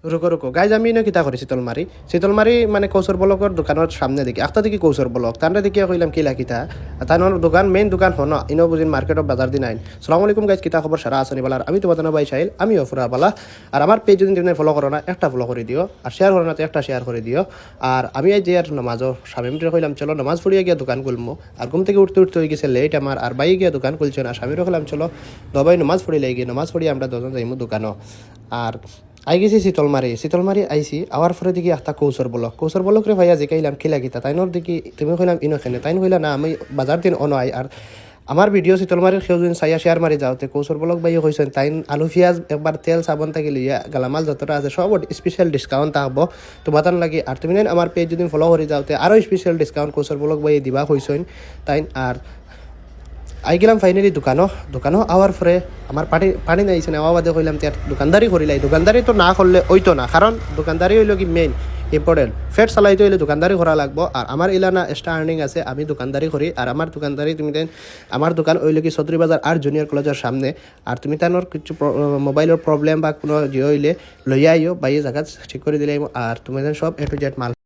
রুকো রুকো guys আমি ইনো কিতা করি শীতলমারি মানে কৌশর ব্লকের দোকানের সামনে দেখি আখতা দেখি কৌশর ব্লক তানরা দেখি কইলাম কিলা কিতা তানোর দোকান মেইন দোকান হন ইনো বুঝিন মার্কেট অফ বাজার দিন আইন সালাম আলাইকুম গাইজ কিতা খবর সারা আসনি বালার আমি তোমাদের ভাই সাহিল আমি অফুরা বালা আর আমার পেজ যদি তুমি ফলো করো না একটা ফলো করে দিও আর শেয়ার করো না তো একটা শেয়ার করে দিও আর আমি এই যে আর নামাজও স্বামীরে কইলাম চলো নামাজ পড়িয়া গিয়া দোকান খুলবো আর ঘুম থেকে উঠতে হয়ে গেছে লেট আমার আর বাই গিয়া দোকান খুলছে না স্বামীরও কইলাম চলো দবাই নামাজ পড়ি লাগি নামাজ পড়ি আমরা দুজন যাইমু দোকানও আর আই গেছি শীতলমারি আইসি আওয়ার পরে দেখি একটা কৌশর বলক রে ভাইয়া জিকাইলাম কিলা কিতা তাইনোর দেখি তুমি কইলাম ইনোখানে তাইন কইলা না আমি বাজার দিন অন আই আর আমার ভিডিও শীতলমারির সেও যদি চাইয়া শেয়ার মারি যাওতে কৌশর বলক ভাইয়া কইছেন তাইন আলু পিঁয়াজ একবার তেল সাবন থেকে লিয়া গালামাল যতটা আছে সব স্পেশাল ডিসকাউন্ট থাকবো তোমার লাগে আর তুমি আমার পেজ যদি ফলো করে যাওতে আরও স্পেশাল ডিসকাউন্ট কৌশর বলক ভাইয়া দিবা কইছেন তাইন আর আই গেলাম ফাইনালি দোকানও আওয়ার পরে আমার পানি নাইছে নেওয়া বাদে কইলাম তার দোকানদারি করিলাই দোকানদারি তো না করলে ওইতো না কারণ দোকানদারি হইল কি মেইন ইম্পর্টেন্ট ফেট চালাইতে হইলে দোকানদারি করা লাগবো আর আমার ইলানা এক্সট্রা আর্নিং আছে আমি দোকানদারি করি আর আমার দোকানদারি তুমি দেন আমার দোকান হইল কি চৌধুরী বাজার আর জুনিয়র কলেজের সামনে আর তুমি তানোর কিছু মোবাইলের প্রবলেম বা কোনো ইয়ে হইলে লইয়া আইও বাইয়ে জায়গা ঠিক করে দিলে আর তুমি সব A to Z মাল